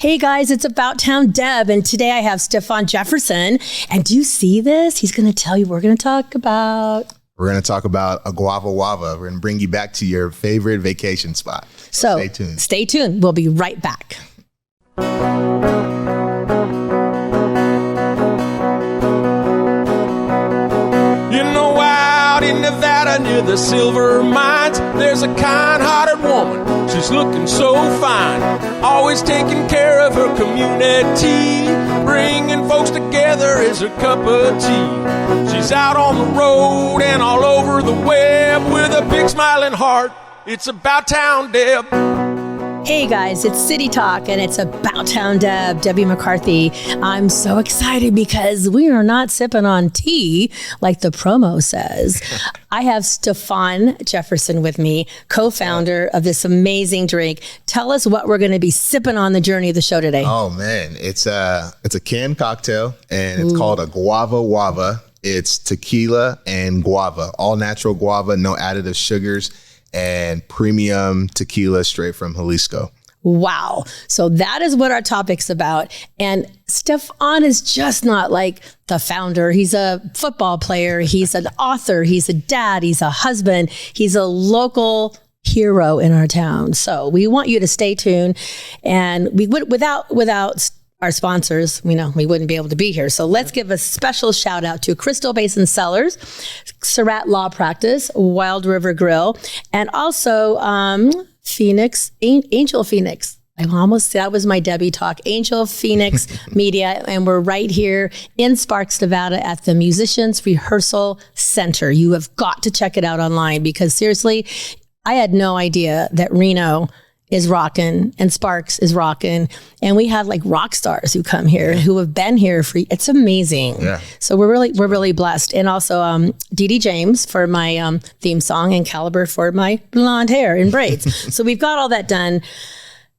Hey guys, it's About Town Deb, and today I have Stefphon Jefferson. And do you see this? He's going to tell you what we're going to talk about. We're going to talk about Aguavawava. We're going to bring you back to your favorite vacation spot. So stay tuned. Stay tuned. We'll be right back. In Nevada near the silver mines, there's a kind-hearted woman. She's looking so fine, always taking care of her community. Bringing folks together is her cup of tea. She's out on the road and all over the web with a big smiling heart. It's About Town Deb. Hey guys, it's City Talk and it's About Town Deb, Debbie McCarthy. I'm so excited because we are not sipping on tea like the promo says. I have Stefphon Jefferson with me, co-founder of this amazing drink. Tell us what we're going to be sipping on the journey of the show today. Oh man, it's a canned cocktail and it's called Aguavawava. It's tequila and guava, all natural guava, no additive sugars, and premium tequila straight from Jalisco. Wow. So that is what our topic's about. And Stefphon is just not like the founder. He's a football player. He's an author. He's a dad. He's a husband. He's a local hero in our town. So we want you to stay tuned. And we would, without our sponsors, we wouldn't be able to be here. So let's give a special shout out to Crystal Basin Cellars, Surratt Law Practice, Wild River Grille, and also Fenix, Angel Fenix. That was my Debbie talk. Angel Fenix Media, and we're right here in Sparks, Nevada at the Musicians Rehearsal Center. You have got to check it out online because seriously, I had no idea that Reno is rocking and Sparks is rocking, and we have like rock stars who come here who have been here for. It's amazing. Yeah. So we're really blessed, and also Dee Dee James for my theme song and Caliber for my blonde hair and braids. So we've got all that done.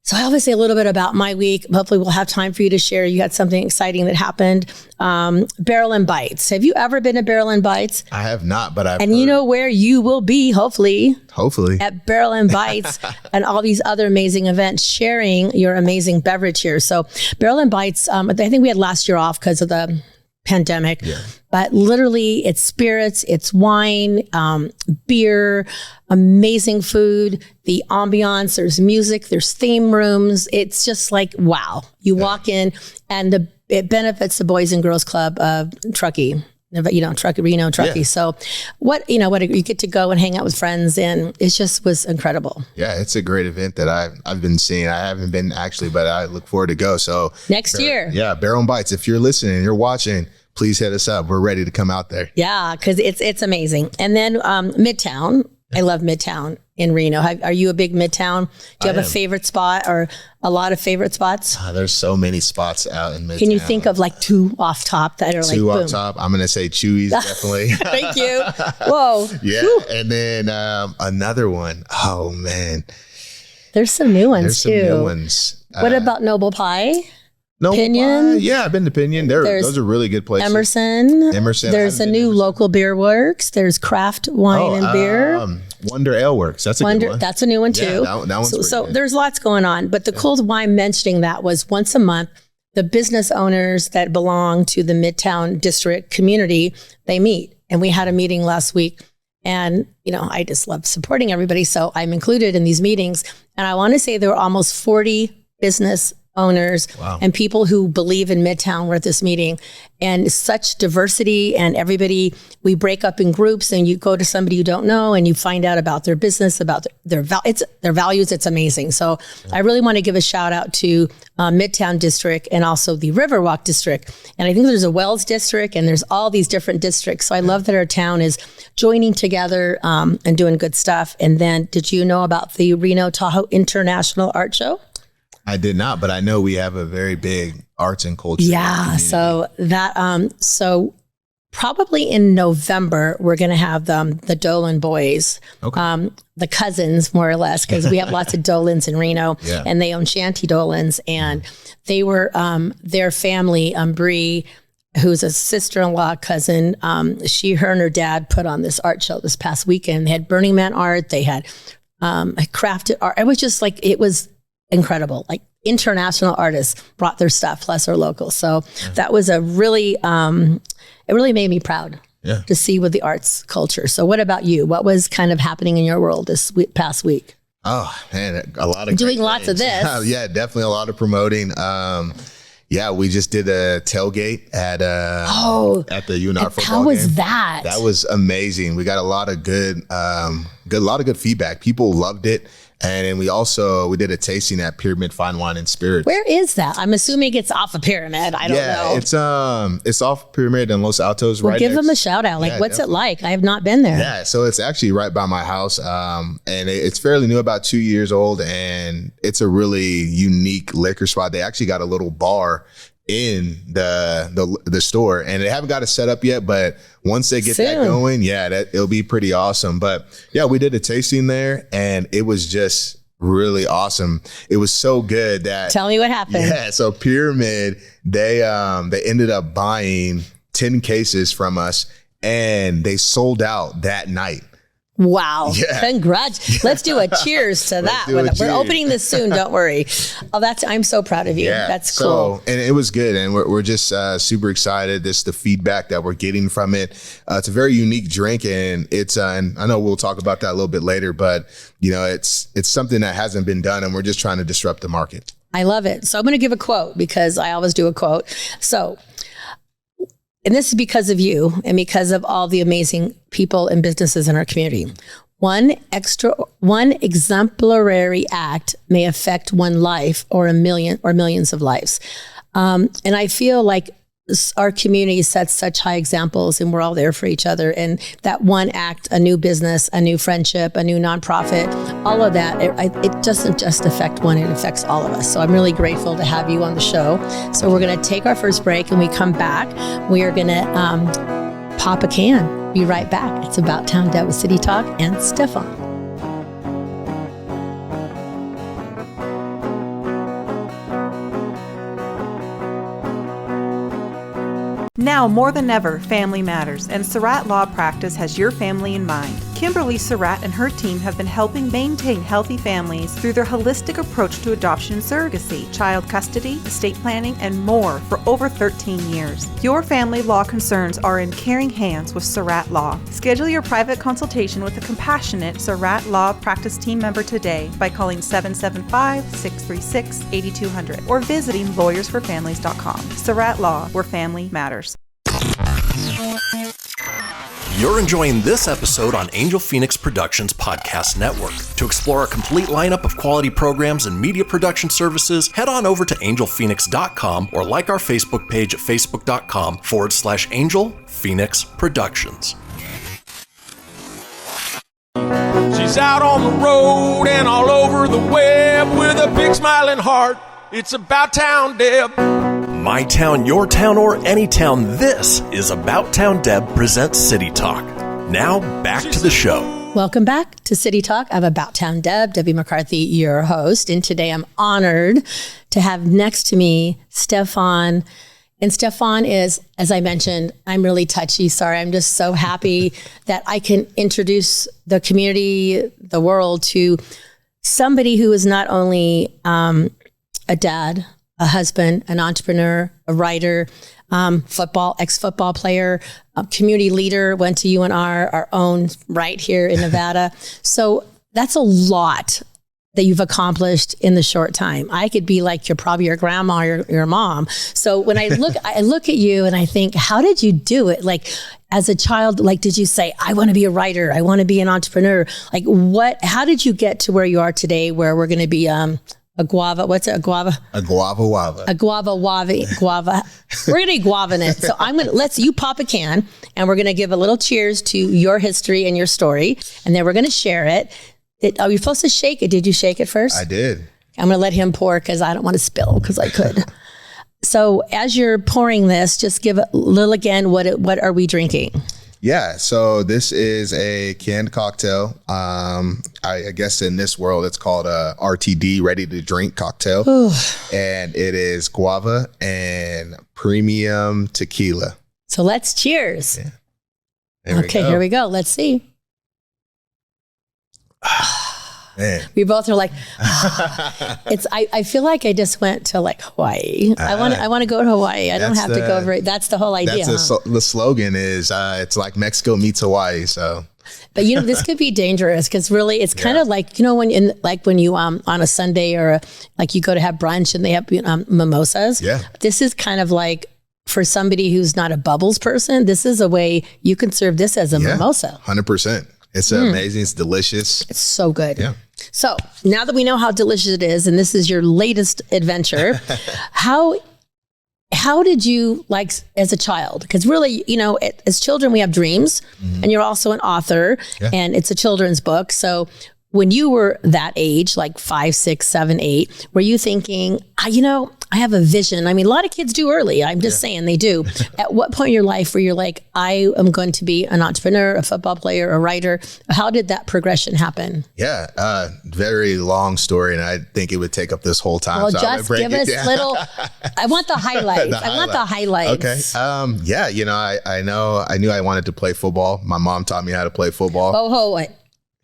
So I always say a little bit about my week. Hopefully we'll have time for you to share. You had something exciting that happened. Barrel and Bites. Have you ever been to Barrel and Bites? I have not, but I've heard. You know where you will be, hopefully at Barrel and Bites and all these other amazing events, sharing your amazing beverage here. So Barrel and Bites, I think we had last year off because of the pandemic, but literally it's spirits, it's wine, beer, amazing food, the ambiance, there's music, there's theme rooms. It's just like, wow. You walk in and it benefits the Boys and Girls Club of Truckee. Reno, Truckee. Yeah. So what you get to go and hang out with friends, and it just was incredible. Yeah, it's a great event that I've been seeing. I haven't been actually, but I look forward to go. So next year. Yeah, Barrel and Bites. If you're listening, you're watching, please hit us up. We're ready to come out there. Yeah, because it's amazing. And then Midtown. I love Midtown in Reno. Are you a big Midtown? Do you have a favorite spot or a lot of favorite spots? There's so many spots out in Midtown. Can you think of like two off top that are like two off top? I'm going to say Chewy's definitely. Thank you. Whoa. Yeah. Whew. And then another one. Oh man. There's some new ones too. Some new ones. What about Noble Pie? Pinion? Yeah, I've been to Pinion. Those are really good places. Emerson. There's a new local beer works. There's Craft Wine and Beer. Wonder Ale Works. That's a good one. That's a new one too. Yeah, that one's so good. There's lots going on. But the cool why I'm mentioning that was once a month, the business owners that belong to the Midtown District community, they meet. And we had a meeting last week. And, I just love supporting everybody. So I'm included in these meetings. And I want to say there were almost 40 business owners and people who believe in Midtown were at this meeting, and such diversity, and everybody, we break up in groups and you go to somebody you don't know and you find out about their business, about their values. It's amazing. So I really want to give a shout out to Midtown District and also the Riverwalk District. And I think there's a Wells District and there's all these different districts. So I love that our town is joining together and doing good stuff. And then did you know about the Reno Tahoe International Art Show? I did not, but I know we have a very big arts and culture. Yeah. So that, so probably in November, we're going to have the Dolan boys, the cousins more or less, because we have lots of Dolans in Reno and they own Shanty Dolans, and they were, their family, Bree, who's a sister-in-law cousin. Her and her dad put on this art show this past weekend. They had Burning Man art. They had crafted art. It was just like, it was incredible. Like international artists brought their stuff, plus our locals. So that was a really, it really made me proud to see with the arts culture. So what about you? What was kind of happening in your world this past week? Oh man, a lot of doing lots of this. Yeah, definitely a lot of promoting. Yeah, we just did a tailgate at the UNR football How was game. that? That was amazing. We got a lot of good feedback. People loved it. And then we did a tasting at Pyramid Fine Wine and Spirits. Where is that? I'm assuming it's off a Pyramid. I don't know. It's off Pyramid in Los Altos. Well, give them a shout out. Like, what's definitely. It like? I have not been there. Yeah, so it's actually right by my house, and it's fairly new, about 2 years old, and it's a really unique liquor spot. They actually got a little bar in the store, and they haven't got it set up yet, but once they get that going, it'll be pretty awesome. But yeah, we did a tasting there, and it was just really awesome. It was so good that tell me what happened. Yeah, so Pyramid, they ended up buying 10 cases from us, and they sold out that night. Wow. Yeah. Congrats. Let's do a cheers to that. We're opening this soon. Don't worry. I'm so proud of you. Yeah. That's cool. And it was good. And we're just super excited. This the feedback that we're getting from it. It's a very unique drink, and it's and I know we'll talk about that a little bit later, but it's something that hasn't been done, and we're just trying to disrupt the market. I love it. So I'm going to give a quote because I always do a quote. So, and this is because of you and because of all the amazing people and businesses in our community. One exemplary act may affect one life or a million or millions of lives. And I feel like our community sets such high examples, and we're all there for each other. And that one act, a new business, a new friendship, a new nonprofit, all of that, it doesn't just affect one, it affects all of us. So I'm really grateful to have you on the show. So we're going to take our first break, and we come back. We are going to pop a can. Be right back. It's About Town Deb with City Talk and Stefphon. Now more than ever, family matters, and Surratt Law Practice has your family in mind. Kimberly Surratt and her team have been helping maintain healthy families through their holistic approach to adoption and surrogacy, child custody, estate planning, and more for over 13 years. Your family law concerns are in caring hands with Surratt Law. Schedule your private consultation with a compassionate Surratt Law Practice team member today by calling 775-636-8200 or visiting lawyersforfamilies.com. Surratt Law, where family matters. You're enjoying this episode on Angel Phoenix Productions Podcast Network. To explore a complete lineup of quality programs and media production services, head on over to angelphoenix.com or like our Facebook page at facebook.com/Angel Phoenix Productions. She's out on the road and all over the web with a big smiling heart. It's About Town Deb. My town, your town, or any town, this is About Town Deb presents City Talk. Now, back to the show. Welcome back to City Talk. I'm About Town Deb, Debbie McCarthy, your host. And today I'm honored to have next to me Stefphon. And Stefphon is, as I mentioned, I'm really touchy. Sorry, I'm just so happy that I can introduce the community, the world, to somebody who is not only a dad, a husband, an entrepreneur, a writer, ex-football player, a community leader, went to UNR, our own right here in Nevada. So that's a lot that you've accomplished in the short time. I could be like probably your grandma or your mom. So when I look at you and I think, how did you do it? Like as a child, like, did you say, I want to be a writer, I want to be an entrepreneur? Like how did you get to where you are today, where we're going to be, Aguavawava. We're going to guava in it. So you pop a can and we're going to give a little cheers to your history and your story. And then we're going to share it. Are you supposed to shake it? Did you shake it first? I did. I'm going to let him pour because I don't want to spill because I could. So as you're pouring this, just give a little again, what are we drinking? Yeah, so this is a canned cocktail. I guess in this world, it's called a RTD, ready to drink cocktail. And it is guava and premium tequila. So let's cheers. Yeah. Here we go. Let's see. Man. We both are like, I feel like I just went to like Hawaii. I want to go to Hawaii. I don't have to go over it. That's the whole idea. The slogan is, it's like Mexico meets Hawaii. So. But this could be dangerous because really it's kind of like, when you on a Sunday or like you go to have brunch and they have mimosas. Yeah. This is kind of like, for somebody who's not a bubbles person, this is a way you can serve this as a mimosa. 100%. It's amazing. It's delicious. It's so good. Yeah. So now that we know how delicious it is, and this is your latest adventure, how did you, like, as a child? Because really, as children, we have dreams, and you're also an author, and it's a children's book. So when you were that age, like 5, 6, 7, 8, were you thinking, I have a vision? I mean, a lot of kids do early. I'm just saying they do. At what point in your life were you like, I am going to be an entrepreneur, a football player, a writer? How did that progression happen? Yeah, very long story, and I think it would take up this whole time. Well, so just give us little. I want the highlights. I want the highlights. Okay. I knew I wanted to play football. My mom taught me how to play football. Oh,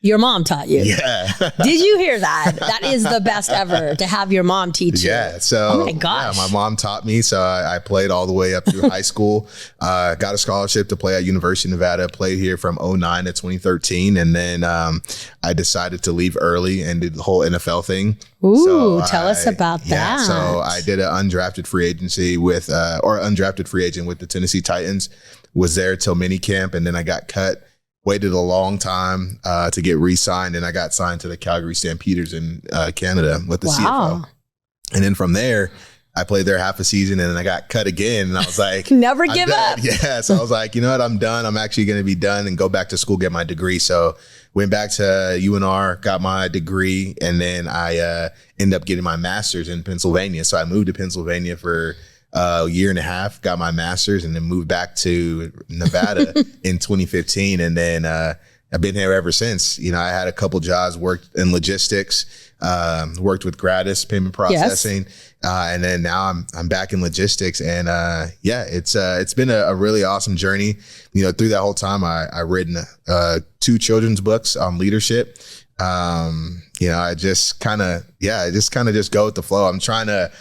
your mom taught you. Yeah. Did you hear that? That is the best ever, to have your mom teach you. Yeah. So, oh my gosh. Yeah, my mom taught me. So I played all the way up through high school. Got a scholarship to play at University of Nevada. Played here from 2009 to 2013. And then I decided to leave early and did the whole NFL thing. Ooh, tell us about that. So I did an undrafted free agency undrafted free agent with the Tennessee Titans. Was there till minicamp, and then I got cut. Waited a long time to get re-signed, and I got signed to the Calgary Stampeders in Canada with the CFL. And then from there, I played there half a season, and then I got cut again. And I was like, never give up. Yeah. So I was like, you know what? I'm done. I'm actually going to be done and go back to school, get my degree. So went back to UNR, got my degree, and then I ended up getting my master's in Pennsylvania. So I moved to Pennsylvania for a year and a half, got my master's, and then moved back to Nevada in 2015. And then I've been here ever since. I had a couple jobs, worked in logistics, worked with Gratis payment processing. And then now I'm back in logistics, and it's been a really awesome journey. Through that whole time, I written 2 children's books on leadership. I just kind of just go with the flow. I'm trying to,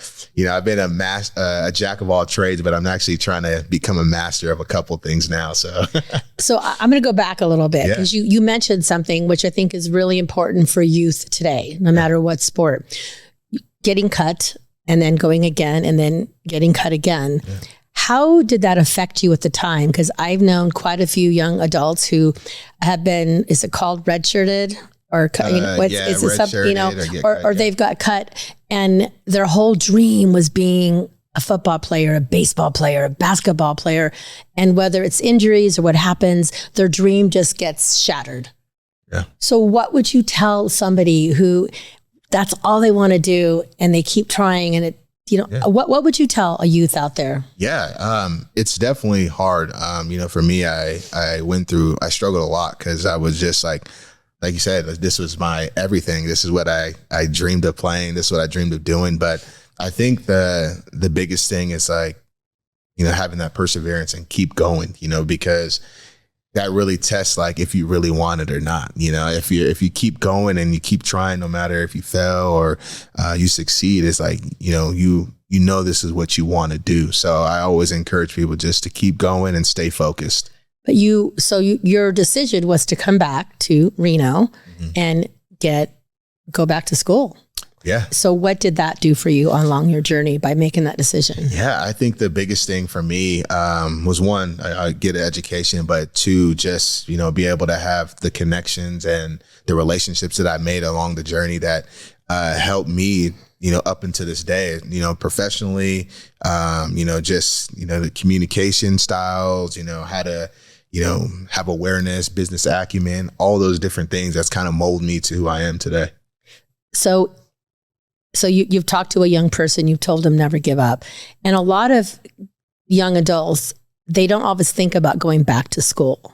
I've been a jack of all trades, but I'm actually trying to become a master of a couple things now. So I'm going to go back a little bit, because you mentioned something which I think is really important for youth today, no matter what sport. Getting cut and then going again and then getting cut again. Yeah. How did that affect you at the time? Because I've known quite a few young adults who have been, is it called redshirted? Or they've got cut, and their whole dream was being a football player, a baseball player, a basketball player, and whether it's injuries or what happens, their dream just gets shattered. Yeah. So what would you tell somebody who that's all they want to do and they keep trying, and what would you tell a youth out there? Yeah, it's definitely hard. For me, I struggled a lot, because I was just like you said, this was my everything. This is what I dreamed of playing. This is what I dreamed of doing. But I think the biggest thing is having that perseverance and keep going, because that really tests if you really want it or not. If you keep going and you keep trying, no matter if you fail or you succeed, it's this is what you want to do. So I always encourage people just to keep going and stay focused. But your decision was to come back to Reno and go back to school. Yeah. So what did that do for you along your journey by making that decision? Yeah, I think the biggest thing for me was, one, I get an education, but 2, just, be able to have the connections and the relationships that I made along the journey that helped me, up until this day, professionally, the communication styles, how to, have awareness, business acumen, all those different things that's kind of molded me to who I am today. So you've talked to a young person, you've told them never give up. And a lot of young adults, they don't always think about going back to school.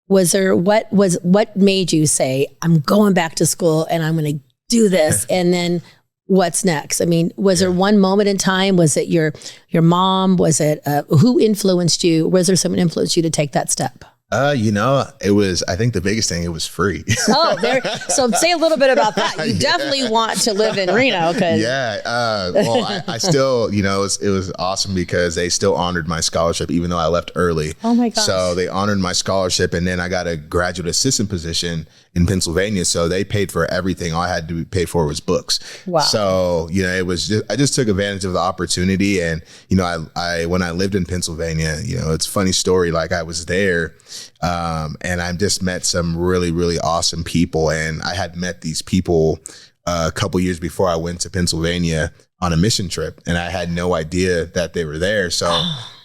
What made you say, I'm going back to school and I'm going to do this? And then what's next? I mean, was there one moment in time? Was it your mom? Was it who influenced you? Was there someone influenced you to take that step? I think the biggest thing, it was free. So say a little bit about that. You definitely want to live in Reno. I still, it was awesome because they still honored my scholarship, even though I left early. Oh my gosh. So they honored my scholarship, and then I got a graduate assistant position in Pennsylvania. So they paid for everything. All I had to pay for was books. Wow. So, I just took advantage of the opportunity. And, I when I lived in Pennsylvania, it's a funny story. Like, I was there, and I just met some really, really awesome people. And I had met these people a couple years before I went to Pennsylvania on a mission trip, and I had no idea that they were there. So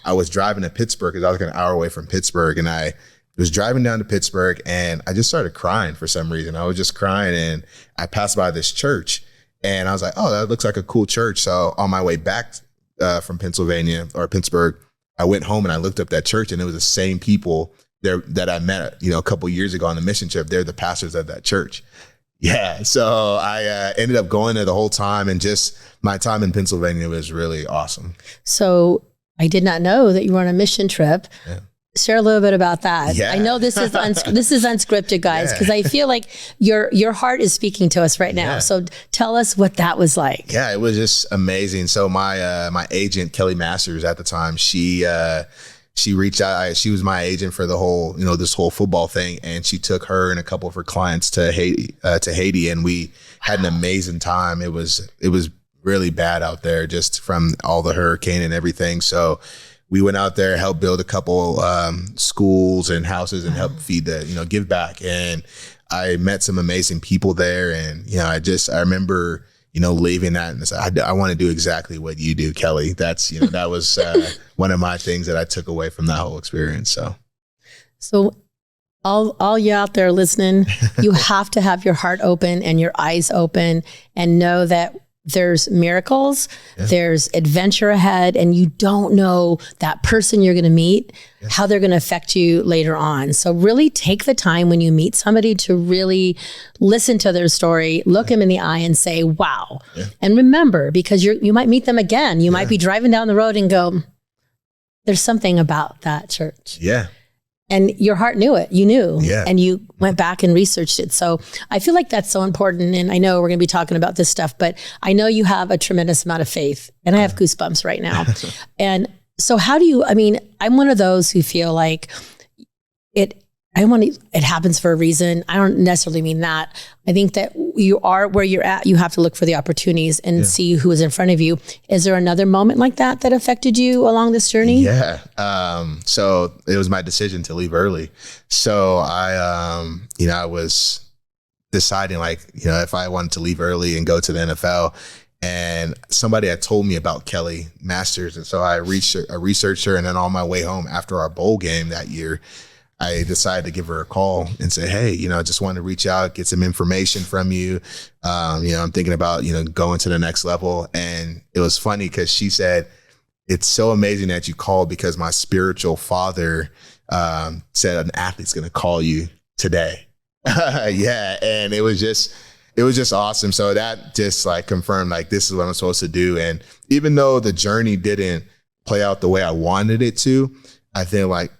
I was driving to Pittsburgh because I was like an hour away from Pittsburgh, and I was driving down to Pittsburgh, and I just started crying for some reason. I was just crying, and I passed by this church, and I was like, oh, that looks like a cool church. So on my way back from Pennsylvania or Pittsburgh, I went home and I looked up that church, and it was the same people there that I met, a couple years ago on the mission trip. They're the pastors of that church. Yeah. So I ended up going there the whole time, and just my time in Pennsylvania was really awesome. So I did not know that you were on a mission trip. Yeah. Share a little bit about that. Yeah. I know this is unscripted, guys, because I feel like your heart is speaking to us right now. Yeah. So tell us what that was like. Yeah, it was just amazing. So my agent, Kelly Masters, at the time, she reached out. She was my agent for the whole, this whole football thing, and she took her and a couple of her clients to Haiti, and we had an amazing time. It was really bad out there, just from all the hurricane and everything. So we went out there, helped build a couple schools and houses, and helped feed give back. And I met some amazing people there. And, I remember, leaving that and said, I want to do exactly what you do, Kelly. That's, that was one of my things that I took away from that whole experience. So all you out there listening, you have to have your heart open and your eyes open and know that there's miracles, there's adventure ahead, and you don't know that person you're going to meet, how they're going to affect you later on. So really take the time when you meet somebody to really listen to their story, look them in the eye and say, wow. Yeah. And remember, because you might meet them again. You might be driving down the road and go, there's something about that church. Yeah. And your heart knew it. You knew. Yeah. And you went back and researched it. So I feel like that's so important. And I know we're going to be talking about this stuff, but I know you have a tremendous amount of faith. And I have goosebumps right now. And so I'm one of those who feel like it happens for a reason. I don't necessarily mean that. I think that you are where you're at. You have to look for the opportunities and see who is in front of you. Is there another moment like that affected you along this journey? Yeah. So it was my decision to leave early. So I was deciding if I wanted to leave early and go to the NFL, and somebody had told me about Kelly Masters. And so I researched her, and then on my way home after our bowl game that year, I decided to give her a call and say, hey, I just wanted to reach out, get some information from you. I'm thinking about, going to the next level. And it was funny because she said, it's so amazing that you called because my spiritual father said an athlete's going to call you today. Yeah. And it was just awesome. So that just confirmed, this is what I'm supposed to do. And even though the journey didn't play out the way I wanted it to, I feel like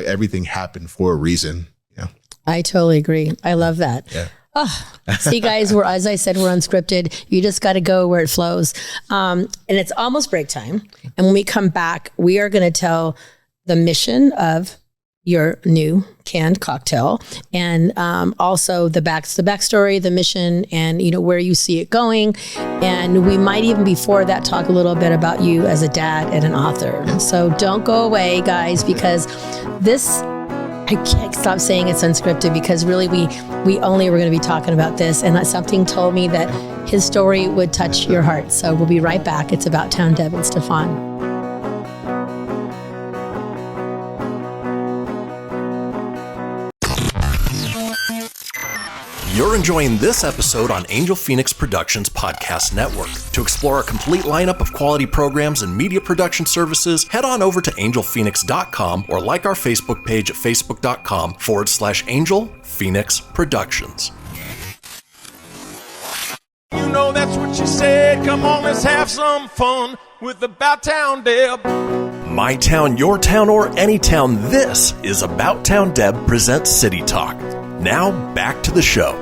everything happened for a reason. Yeah. I totally agree. I love that. Yeah. Oh, see, guys, as I said, we're unscripted. You just got to go where it flows. And it's almost break time. And when we come back, we are going to tell the mission of your new canned cocktail, and also the backstory, the mission, and where you see it going. And we might even before that talk a little bit about you as a dad and an author. So don't go away, guys, because this, I can't stop saying it's unscripted, because really we only were going to be talking about this, and something told me that his story would touch your heart. So we'll be right back. It's About Town Deb and Stefphon. You're enjoying this episode on Angel Phoenix Productions Podcast Network. To explore a complete lineup of quality programs and media production services, head on over to angelphoenix.com or like our Facebook page at facebook.com/Angel Phoenix Productions. You know that's what she said. Come on, let's have some fun with About Town Deb. My town, your town, or any town, this is About Town Deb presents City Talk. Now, back to the show.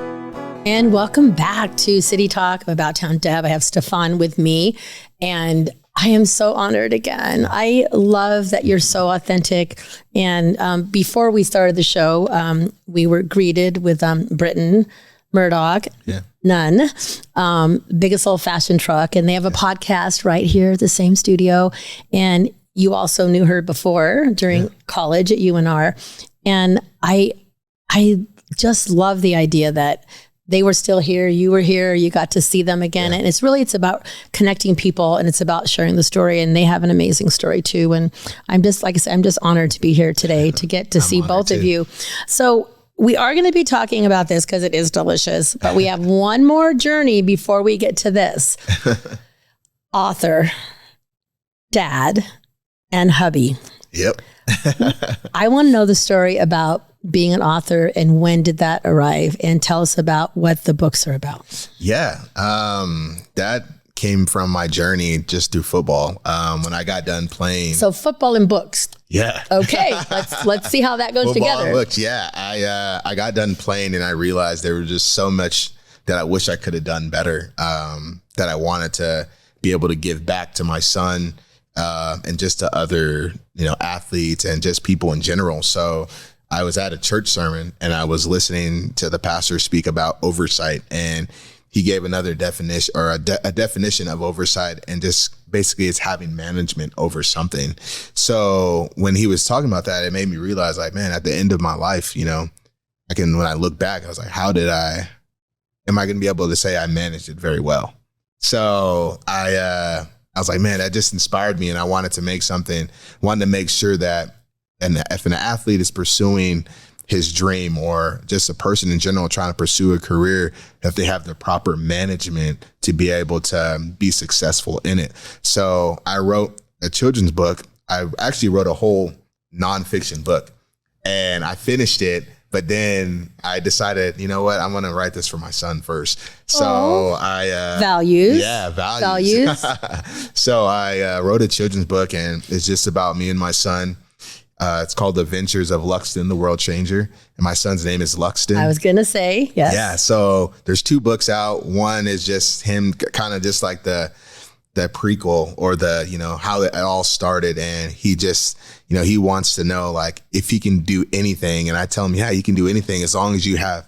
And welcome back to City Talk About Town Deb. I have Stefphon with me, and I am so honored again. I love that you're so authentic. And before we started the show, we were greeted with Britton Murdoch, Nunn, biggest old fashioned truck. And they have a podcast right here at the same studio. And you also knew her before during college at UNR. And I just love the idea that they were still here. You were here. You got to see them again. And it's about connecting people, and it's about sharing the story. And they have an amazing story too. And I'm just, like I said, I'm just honored to be here today to get to see both of you. So we are going to be talking about this because it is delicious, but we have one more journey before we get to this. Author, dad, and hubby. Yep. I want to know the story about being an author and when did that arrive, and tell us about what the books are about. Yeah. That came from my journey just through football. When I got done playing. So football and books. Yeah. Okay. Let's see how that goes football together. And books. Yeah. I got done playing and I realized there was just so much that I wish I could have done better. That I wanted to be able to give back to my son, and just to other, athletes and just people in general. So I was at a church sermon and I was listening to the pastor speak about oversight, and he gave another definition, or a definition of oversight, and just basically it's having management over something. So when he was talking about that, it made me realize, like, man, at the end of my life, when I look back, I was like, am I going to be able to say I managed it very well? So I was like, man, that just inspired me, and I wanted to make sure that, and if an athlete is pursuing his dream, or just a person in general trying to pursue a career, that they have the proper management to be able to be successful in it. So I wrote a children's book. I actually wrote a whole nonfiction book, and I finished it. But then I decided, you know what, I'm going to write this for my son first. So values. Yeah, values. So I wrote a children's book, and it's just about me and my son. It's called The Adventures of Luxem, the World Changer. And my son's name is Luxem. I was going to say, yes. Yeah. So there's 2 books out. One is just him, kind of just like the prequel, or how it all started. And he just, he wants to know, like, if he can do anything. And I tell him, yeah, you can do anything as long as you have,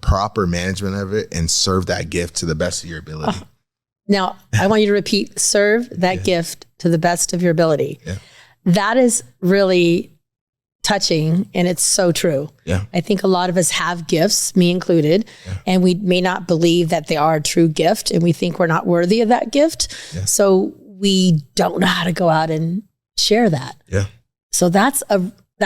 proper management of it and serve that gift to the best of your ability. Oh. Now, I want you to repeat, serve that gift to the best of your ability. Yeah. That is really touching, and it's so true. Yeah. I think a lot of us have gifts, me included, and we may not believe that they are a true gift, and we think we're not worthy of that gift. Yeah. So we don't know how to go out and share that. Yeah. So that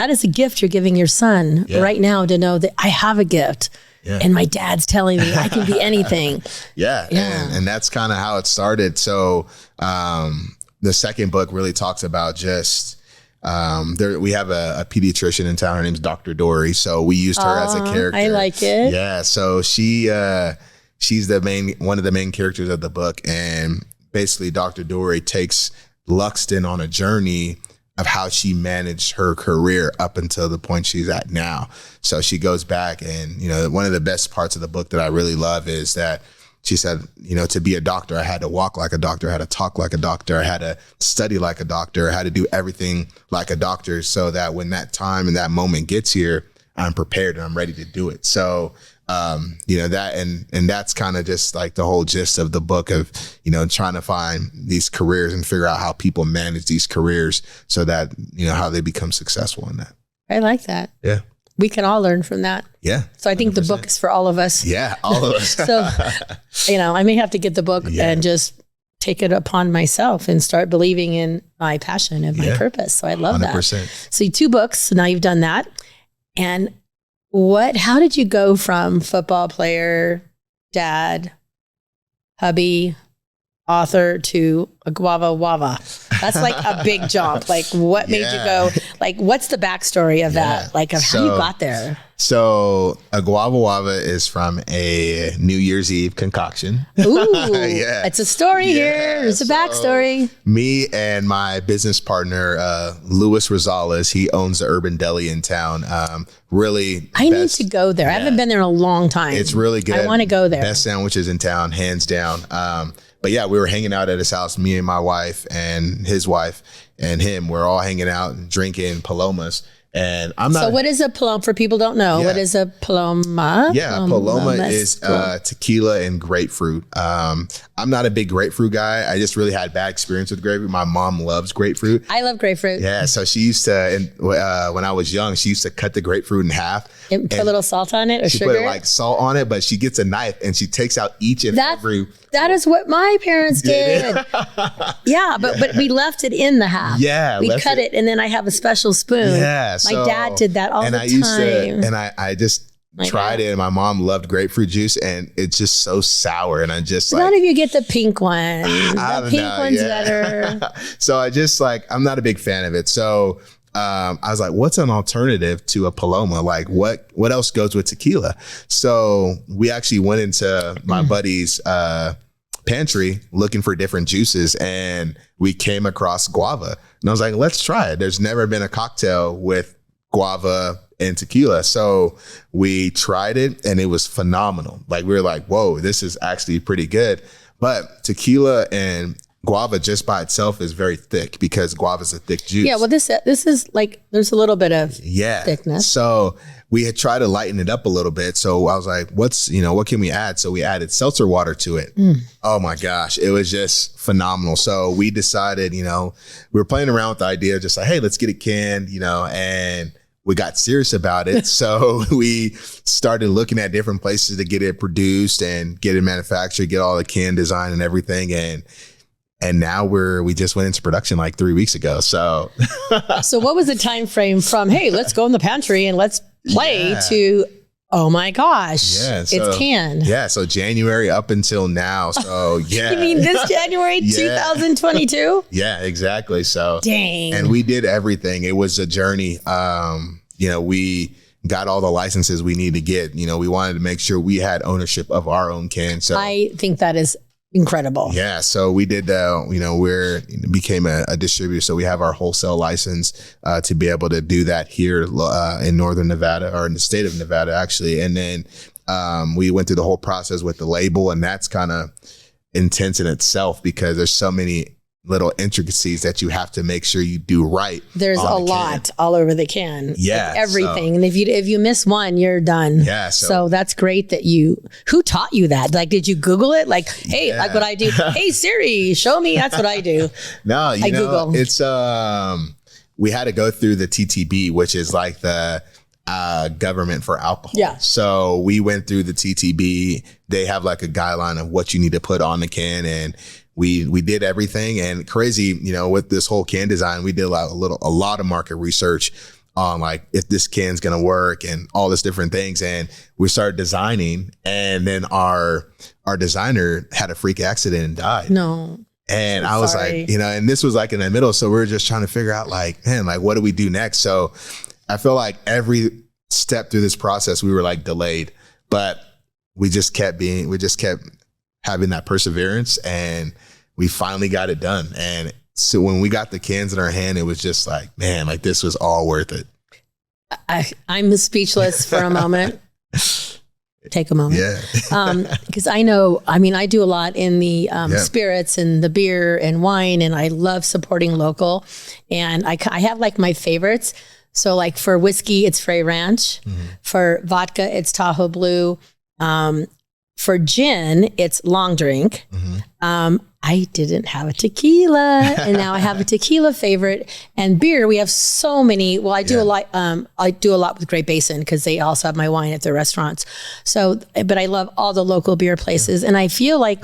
is a gift you're giving your son right now, to know that I have a gift. Yeah. And my dad's telling me I can be anything. Yeah. And that's kind of how it started. So the second book really talks about just, we have a pediatrician in town. Her name's Dr. Dory. So we used her as a character. I like it. Yeah. So she's one of the main characters of the book. And basically Dr. Dory takes Luxem on a journey of how she managed her career up until the point she's at now. So she goes back, and, one of the best parts of the book that I really love is that she said, to be a doctor, I had to walk like a doctor, I had to talk like a doctor, I had to study like a doctor, I had to do everything like a doctor, so that when that time and that moment gets here, I'm prepared and I'm ready to do it. So, that, and that's kind of just like the whole gist of the book of, trying to find these careers and figure out how people manage these careers so that, how they become successful in that. I like that. Yeah. We can all learn from that. Yeah. So I think 100%. The book is for all of us. Yeah, all of us. So, I may have to get the book and just take it upon myself and start believing in my passion and my purpose. So I love 100%. That. So 2 books. So now you've done that. And how did you go from football player, dad, hubby, author to Aguavawava? That's like a big jump. Like, what made you go, like, what's the backstory of that? Like, of how you got there? So Aguavawava is from a New Year's Eve concoction. Ooh, Yeah. it's a story here. There's a backstory. Me and my business partner, Luis Rosales, he owns the Urban Deli in town. Really, I need to go there. I haven't been there in a long time. It's really good. I want to go there. Best sandwiches in town, hands down. But yeah, we were hanging out at his house, me and my wife and his wife and him. We're all hanging out and drinking palomas. And I'm not. So what is a paloma? For people who don't know, what is a paloma? Yeah, paloma is tequila and grapefruit. I'm not a big grapefruit guy. I just really had bad experience with grapefruit. My mom loves grapefruit. I love grapefruit. Yeah, so she used to, and when I was young, she used to cut the grapefruit in half. And put a little salt on it or she sugar? put like salt on it, but she gets a knife and she takes out each and every. That is what my parents did. Yeah, but we left it in the half. Yeah, we cut it and then I have a special spoon. Yeah, my dad did that all the time. And I just tried it, and my mom loved grapefruit juice, and it's just so sour. And I just none of you get the pink one. The pink one's better. So I just I'm not a big fan of it. So I was like, what's an alternative to a paloma? Like what else goes with tequila? So we actually went into my buddy's pantry looking for different juices, and we came across guava. And I was like, let's try it. There's never been a cocktail with guava and tequila. So we tried it and it was phenomenal. Like we were like, whoa, this is actually pretty good. But tequila and guava just by itself is very thick because guava is a thick juice. Yeah, well, this is like, there's a little bit of thickness. So we had tried to lighten it up a little bit. So I was like, what can we add? So we added seltzer water to it. Oh my gosh, it was just phenomenal. So we decided, we were playing around with the idea, just like, hey, let's get it canned, and we got serious about it. So we started looking at different places to get it produced and get it manufactured, get all the can design and everything. And now we just went into production like 3 weeks ago. So what was the time frame from, hey, let's go in the pantry and let's play to, oh my gosh, it's canned. Yeah. So January up until now. So yeah. You mean this January 2022? Yeah, exactly. So dang. And we did everything. It was a journey. We got all the licenses we need to get. We wanted to make sure we had ownership of our own can. So I think that is incredible. Yeah. So we did, became a distributor. So we have our wholesale license to be able to do that here in Northern Nevada, or in the state of Nevada, actually. And then we went through the whole process with the label, and that's kind of intense in itself because there's so many little intricacies that you have to make sure you do right. There's a lot all over the can. Yeah. Like everything. And if you miss one, you're done. Yeah. So that's great that who taught you that? Like, did you Google it? Like, hey, like what I do. Hey, Siri, show me. That's what I do. No, I Google. It's, we had to go through the TTB, which is like the government for alcohol. Yeah. So we went through the TTB. They have like a guideline of what you need to put on the can, and we did everything. And crazy, with this whole can design, we did a lot of market research on like if this can's gonna work and all this different things. And we started designing, and then our designer had a freak accident and died. No. And I was like, and this was like in the middle. So we were just trying to figure out like, man, like what do we do next? So I feel like every step through this process, we were like delayed, but we just kept having that perseverance, and we finally got it done. And so when we got the cans in our hand, it was just like, man, like this was all worth it. I'm speechless for a moment. Take a moment. Yeah. Because I do a lot in the spirits and the beer and wine, and I love supporting local. And I have like my favorites. So like for whiskey, it's Frey Ranch. Mm-hmm. For vodka, it's Tahoe Blue. For gin, it's Long Drink. Mm-hmm. I didn't have a tequila, and now I have a tequila favorite. And beer, we have so many. Well, I do a lot. I do a lot with Great Basin because they also have my wine at their restaurants. So, but I love all the local beer places, and I feel like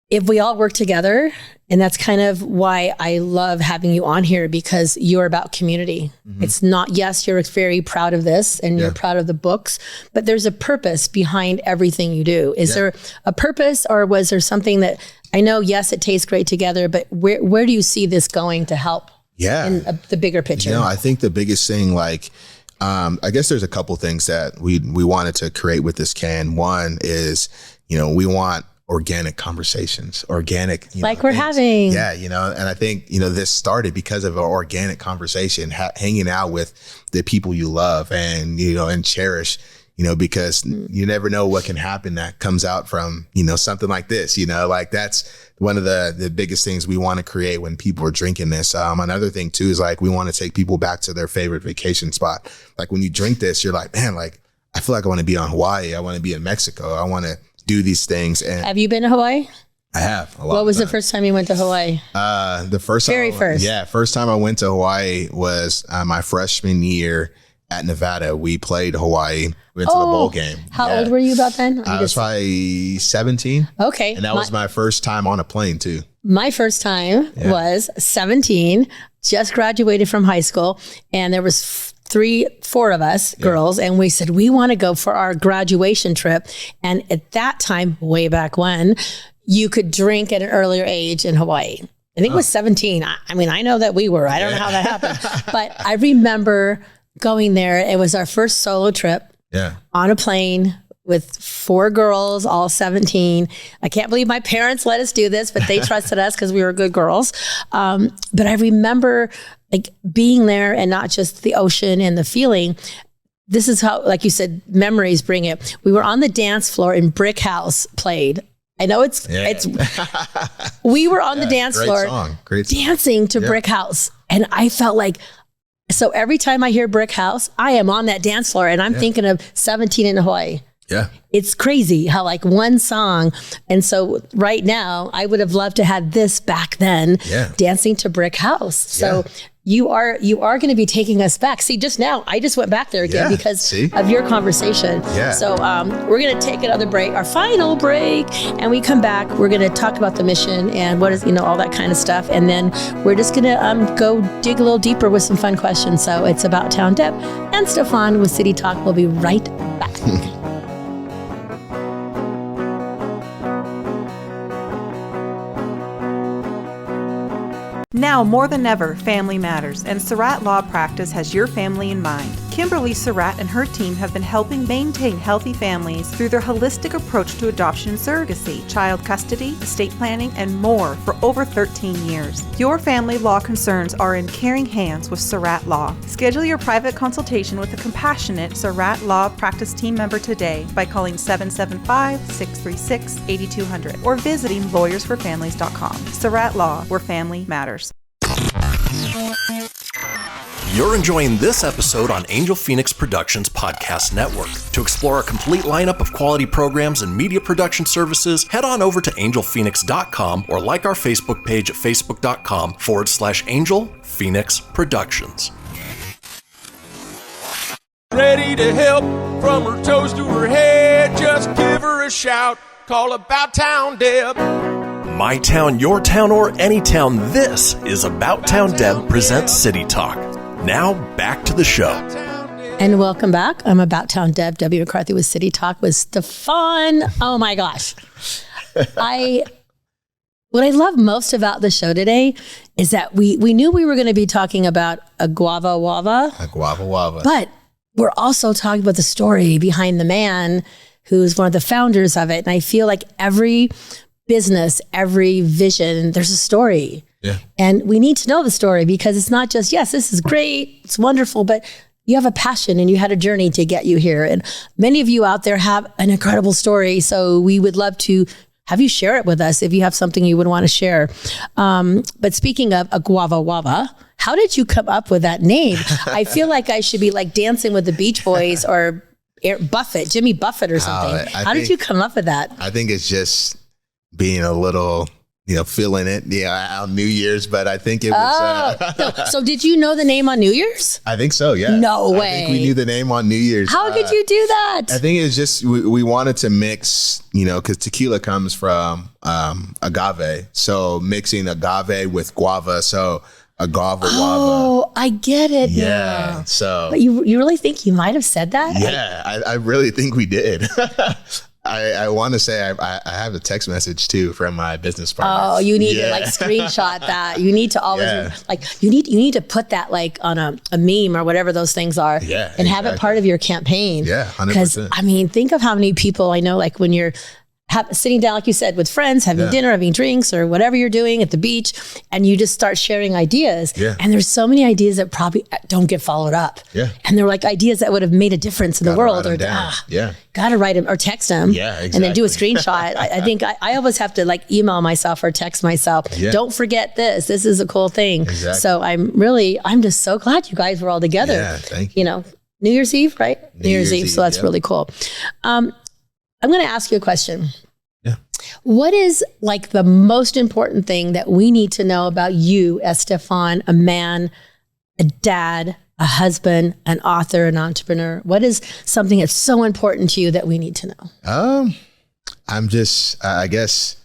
if we all work together, and that's kind of why I love having you on here, because you're about community. Mm-hmm. It's not, yes, you're very proud of this and you're proud of the books, but there's a purpose behind everything you do. Is there a purpose, or was there something that, I know, yes, it tastes great together, but where do you see this going to help in the bigger picture? I think the biggest thing, like, I guess there's a couple things that we wanted to create with this can. One is, we want organic conversations, organic, like we're having. Yeah. And I think, this started because of an organic conversation, hanging out with the people you love and, and cherish, because you never know what can happen that comes out from, something like this, like that's one of the biggest things we want to create when people are drinking this. Another thing too, is like, we want to take people back to their favorite vacation spot. Like when you drink this, you're like, man, like, I feel like I want to be on Hawaii. I want to be in Mexico. I want to do these things. And have you been to Hawaii? I have. What was the first time you went to Hawaii? First time I went to Hawaii was my freshman year at Nevada. We played Hawaii. We went to the bowl game. How old were you about then? I was probably 17. Okay. And that was my first time on a plane too. My first time was 17, just graduated from high school, and there was 4 of us girls, and we said, we want to go for our graduation trip. And at that time, way back when, you could drink at an earlier age in Hawaii. I think it was 17. I mean, I know that we were. I don't know how that happened. But I remember going there. It was our first solo trip on a plane with 4 girls, all 17. I can't believe my parents let us do this, but they trusted us because we were good girls. But I remember like being there, and not just the ocean and the feeling. This is how, like you said, memories bring it. We were on the dance floor and Brick House played. I know it's we were on the dance floor dancing to Brick House. And I felt like, so every time I hear Brick House, I am on that dance floor, and I'm thinking of 17 in Hawaii. Yeah. It's crazy how like one song. And so right now I would have loved to have this back then, dancing to Brick House. So you are going to be taking us back. See, just now, I just went back there again because of your conversation. Yeah. So we're going to take another break, our final break, and we come back. We're going to talk about the mission and what is, all that kind of stuff. And then we're just going to go dig a little deeper with some fun questions. So it's About Town Deb and Stefphon with City Talk. We'll be right back. Now more than ever, family matters, and Surratt Law Practice has your family in mind. Kimberly Surratt and her team have been helping maintain healthy families through their holistic approach to adoption and surrogacy, child custody, estate planning, and more for over 13 years. Your family law concerns are in caring hands with Surratt Law. Schedule your private consultation with a compassionate Surratt Law Practice team member today by calling 775-636-8200 or visiting lawyersforfamilies.com. Surratt Law, where family matters. You're enjoying this episode on Angel Phoenix Productions Podcast Network. To explore a complete lineup of quality programs and media production services, head on over to angelphoenix.com or like our Facebook page at facebook.com/Angel Phoenix Productions. Ready to help from her toes to her head. Just give her a shout. Call About Town Deb. My town, your town, or any town, this is About Town Deb presents City Talk. Now, back to the show. And welcome back. I'm About Town Deb, Debbie McCarthy with City Talk with Stefphon. Oh my gosh. What I love most about the show today is that we knew we were going to be talking about Aguavawava. But we're also talking about the story behind the man who's one of the founders of it. And I feel like every business, every vision, there's a story. Yeah. And we need to know the story because it's not just, yes, this is great, it's wonderful, but you have a passion and you had a journey to get you here. And many of you out there have an incredible story. So we would love to have you share it with us if you have something you would want to share. But speaking of Aguavawava, how did you come up with that name? I feel like I should be like Dancing with the Beach Boys or Jimmy Buffett or something. How did you come up with that? I think it's just being a little, feeling it, on New Year's, but I think it was. So did you know the name on New Year's? I think so, yeah. No way. I think we knew the name on New Year's. How could you do that? I think it's just, we wanted to mix, because tequila comes from agave. So mixing agave with guava. So Aguavawava. Oh, I get it. Yeah. Now. So but you really think you might have said that? Yeah, I really think we did. I want to say I have a text message too from my business partner. Oh, you need to like screenshot that. You need to always like you need to put that like on a meme or whatever those things are. Yeah, and have it part of your campaign. Yeah, 100%. Because I mean, think of how many people I know. Like when you're sitting down, like you said, with friends, having dinner, having drinks, or whatever you're doing at the beach, and you just start sharing ideas. Yeah. And there's so many ideas that probably don't get followed up. Yeah. And they're like ideas that would have made a difference in the world. Or gotta write them or text them. Yeah, exactly. And then do a screenshot. I think I always have to like email myself or text myself. Yeah. Don't forget this. This is a cool thing. Exactly. So I'm just so glad you guys were all together. Yeah, thank you. You know, New Year's Eve, right? New Year's Eve. So that's really cool. I'm going to ask you a question. Yeah. What is like the most important thing that we need to know about you as Stefphon, a man, a dad, a husband, an author, an entrepreneur? What is something that's so important to you that we need to know? I'm just, I guess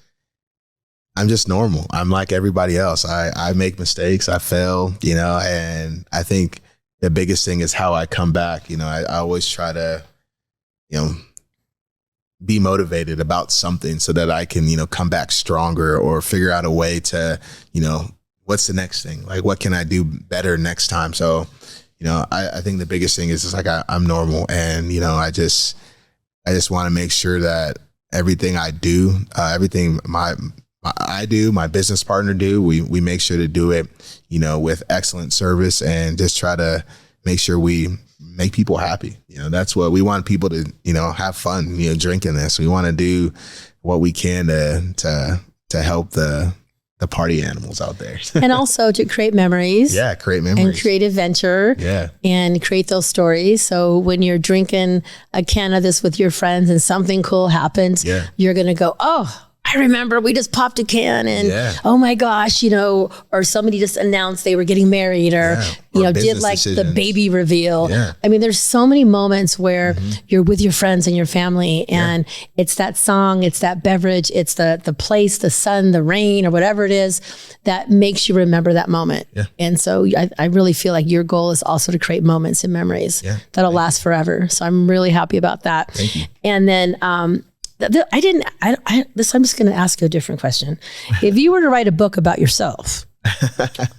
I'm just normal. I'm like everybody else. I make mistakes. I fail, you know, and I think the biggest thing is how I come back. You know, I always try to, you know, be motivated about something so that I can, you know, come back stronger or figure out a way to, you know, what's the next thing? Like, what can I do better next time? So, you know, I think the biggest thing is just like, I'm normal. And, you know, I just want to make sure that everything I do, everything I do, my business partner do, we make sure to do it, you know, with excellent service and just try to make sure we make people happy. You know, that's what we want people to, you know, have fun, you know, drinking this. We want to do what we can to help the party animals out there. And also to create memories. Yeah, create memories. And create adventure. Yeah. And create those stories. So when you're drinking a can of this with your friends and something cool happens, you're going to go, oh, I remember we just popped a can and oh my gosh, you know, or somebody just announced they were getting married or you know, did like the baby reveal. Yeah. I mean, there's so many moments where you're with your friends and your family and it's that song, it's that beverage, it's the place, the sun, the rain or whatever it is that makes you remember that moment. Yeah. And so I really feel like your goal is also to create moments and memories that'll last forever. So I'm really happy about that. Thank you. And then, I'm just going to ask you a different question. If you were to write a book about yourself,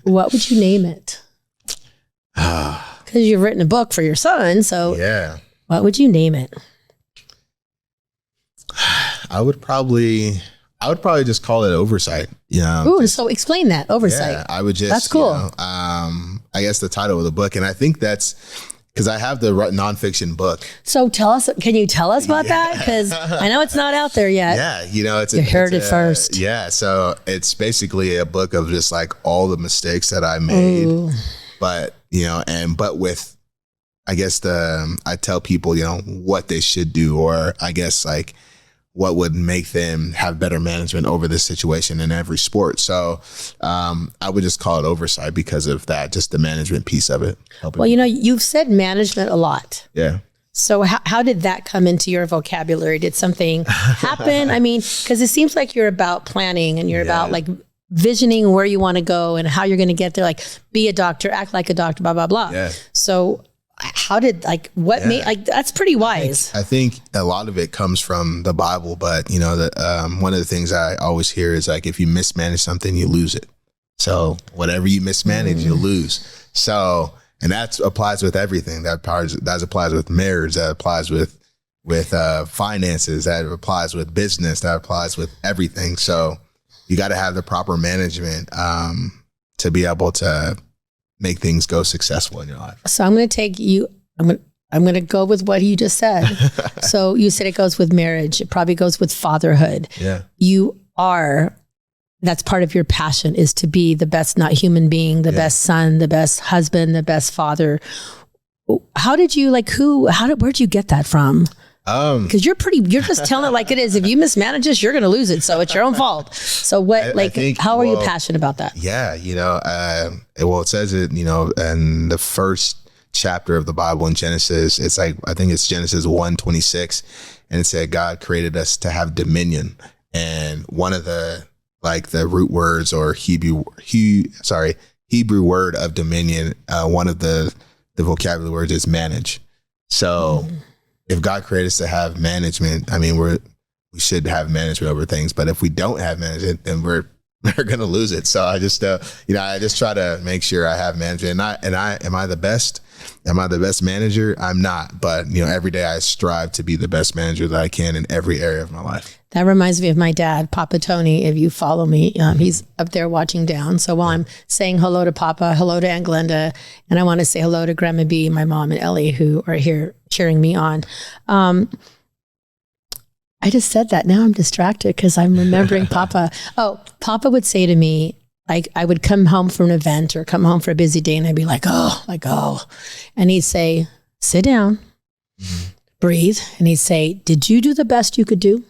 what would you name it? Because you've written a book for your son. So what would you name it? I would probably just call it Oversight. You know, ooh, so explain that. Oversight. Yeah, I would just, that's cool. You know, I guess the title of the book. And I think that's, because I have the nonfiction book. So can you tell us about that? Because I know it's not out there yet. Yeah, you know, you heard it first. Yeah, so it's basically a book of just like all the mistakes that I made. Ooh. But, you know, but with, I guess I tell people, you know, what they should do, or I guess like what would make them have better management over this situation in every sport. So I would just call it Oversight because of that, just the management piece of it. Well, you know, you've said management a lot. Yeah. So how did that come into your vocabulary? Did something happen? I mean, because it seems like you're about planning and you're about like visioning where you want to go and how you're going to get there, like be a doctor, act like a doctor, blah, blah, blah. Yeah. So how did what made that's pretty wise. I think a lot of it comes from the Bible, but you know, one of the things I always hear is like, if you mismanage something, you lose it. So whatever you mismanage, you lose. So, and that applies with everything. That applies with marriage. That applies with finances. That applies with business. That applies with everything. So you got to have the proper management to be able to make things go successful in your life. So I'm going to take you, I'm going to go with what you just said. So you said it goes with marriage. It probably goes with fatherhood. Yeah. That's part of your passion, is to be the best, not human being, the best son, the best husband, the best father. How did you where'd you get that from? Because you're just telling it like it is. If you mismanage this, you're going to lose it. So it's your own fault. So how are you passionate about that? Yeah. You know, it says it, you know, in the first chapter of the Bible in Genesis, it's like, I think it's Genesis 1:26. And it said, God created us to have dominion. And one of the root words or Hebrew word of dominion, one of the vocabulary words is manage. So if God created us to have management, I mean, we should have management over things. But if we don't have management, then we're going to lose it. So I just, I just try to make sure I have management. Am I the best? Am I the best manager? I'm not. But, every day I strive to be the best manager that I can in every area of my life. That reminds me of my dad, Papa Tony. If you follow me, he's up there watching down. So while I'm saying hello to Papa, hello to Aunt Glenda, and I want to say hello to Grandma B, my mom, and Ellie, who are here cheering me on. I just said that. Now I'm distracted because I'm remembering Papa. Oh, Papa would say to me, I would come home from an event or come home for a busy day, and I'd be like, oh. And he'd say, sit down, breathe. And he'd say, did you do the best you could do?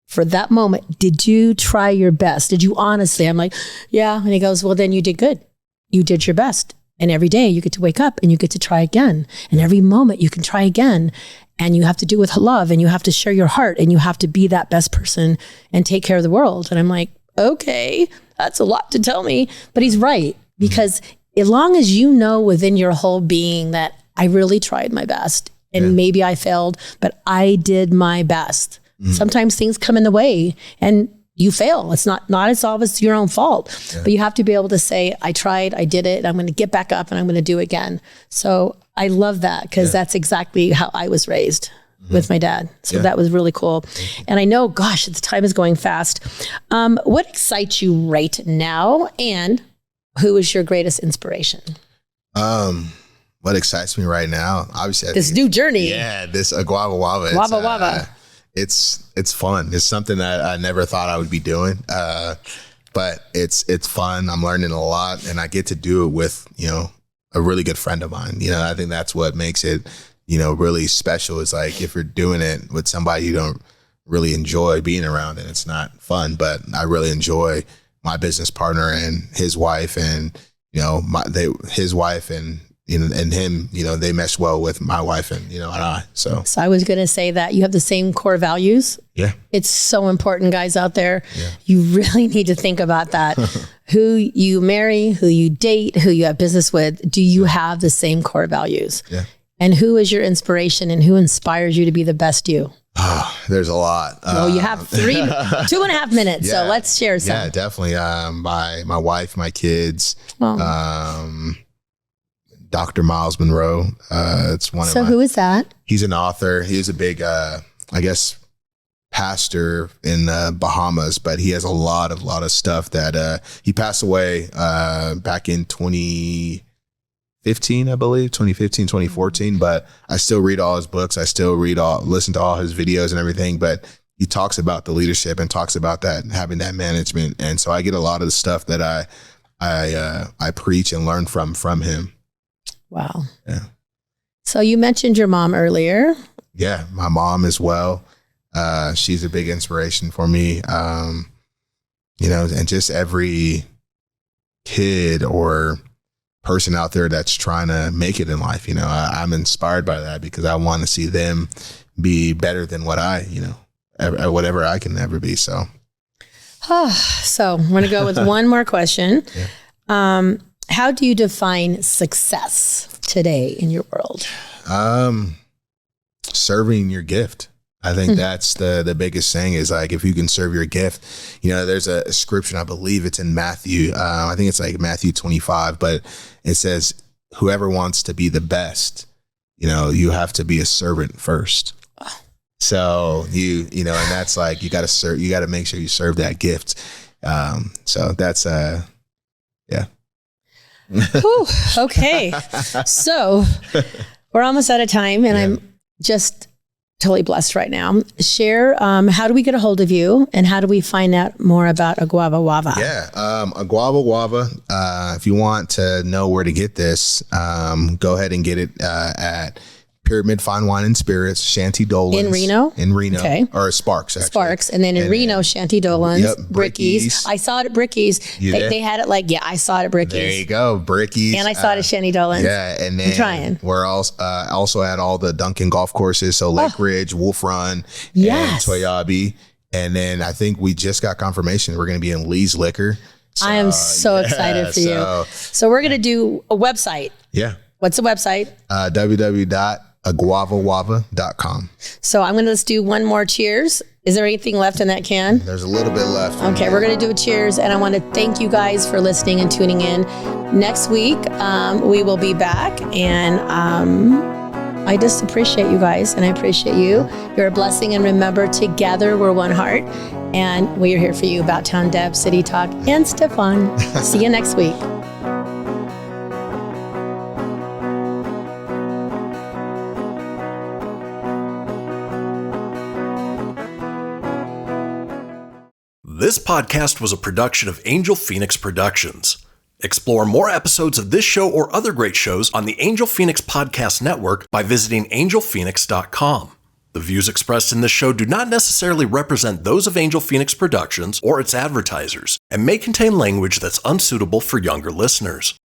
For that moment, did you try your best? Did you honestly? I'm like, yeah. And he goes, well, then you did good. You did your best. And every day you get to wake up and you get to try again. And every moment you can try again. And you have to do it with love, and you have to share your heart, and you have to be that best person and take care of the world. And I'm like, okay, that's a lot to tell me. But he's right, because as long as you know within your whole being that I really tried my best, and maybe I failed, but I did my best. Sometimes things come in the way and you fail. It's not as always your own fault, but you have to be able to say, I tried, I did it, I'm going to get back up and I'm going to do it again. So I love that, because that's exactly how I was raised with my dad. So that was really cool. And I know, gosh, the time is going fast. What excites you right now, and who is your greatest inspiration? What excites me right now? Obviously, this new journey. Yeah, this Aguavawava. Aguavawava. It's fun. It's something that I never thought I would be doing. But it's fun. I'm learning a lot, and I get to do it with, a really good friend of mine. I think that's what makes it, really special, is like if you're doing it with somebody you don't really enjoy being around, and it's not fun, but I really enjoy my business partner and his wife, and, his wife and him, they mesh well with my wife and, and I. So I was going to say that you have the same core values. Yeah. It's so important, guys out there. Yeah. You really need to think about that. Who you marry, who you date, who you have business with, do you have the same core values? Yeah. And who is your inspiration, and who inspires you to be the best you? There's a lot. Well, you have 2.5 minutes, so let's share some. Yeah, definitely. My wife, my kids, Dr. Miles Monroe. It's one of So who is that? He's an author. He's a big, pastor in the Bahamas, but he has a lot of stuff that he passed away back in 2015, I believe, 2014. But I still read all his books. I still listen to all his videos and everything. But he talks about the leadership and talks about that, having that management. And so I get a lot of the stuff that I preach and learn from him. Wow. Yeah. So you mentioned your mom earlier. Yeah, my mom as well. She's a big inspiration for me. And just every kid or person out there that's trying to make it in life, I'm inspired by that, because I want to see them be better than what whatever I can ever be. So I'm going to go with one more question. Yeah. How do you define success today in your world? Serving your gift. I think that's the biggest thing, is like, if you can serve your gift, there's a scripture, I believe it's in Matthew. I think it's like Matthew 25, but it says, whoever wants to be the best, you have to be a servant first. So and that's like, you got to make sure you serve that gift. So that's, yeah. Whew, okay. So we're almost out of time, and I'm just totally blessed right now. Share, how do we get a hold of you, and how do we find out more about Aguavawava? Yeah. Aguavawava. If you want to know where to get this, go ahead and get it at Pyramid Fine Wine and Spirits, Shanty Dolan's. In Reno. Okay. Or Sparks, actually. Sparks. And then in Reno, Shanty Dolan's. Yep, Bricky's. I saw it at Bricky's. They had it I saw it at Bricky's. There you go, Bricky's. And I saw it at Shanty Dolan's. Yeah, and then I'm trying. We're also at all the Duncan golf courses, so Lake Ridge, Wolf Run, and Toyabe. And then I think we just got confirmation we're going to be in Lee's Liquor. So, I am so excited for you. So we're going to do a website. Yeah. What's the website? Aguavawava.com. So I'm going to just do one more cheers. Is there anything left in that can? There's a little bit left. Okay, we're going to do a cheers. And I want to thank you guys for listening and tuning in. Next week, we will be back. And I just appreciate you guys. And I appreciate you. You're a blessing. And remember, together we're one heart. And we are here for you about Town Deb, City Talk, and Stefphon. See you next week. This podcast was a production of Angel Phoenix Productions. Explore more episodes of this show or other great shows on the Angel Phoenix Podcast Network by visiting angelphoenix.com. The views expressed in this show do not necessarily represent those of Angel Phoenix Productions or its advertisers and may contain language that's unsuitable for younger listeners.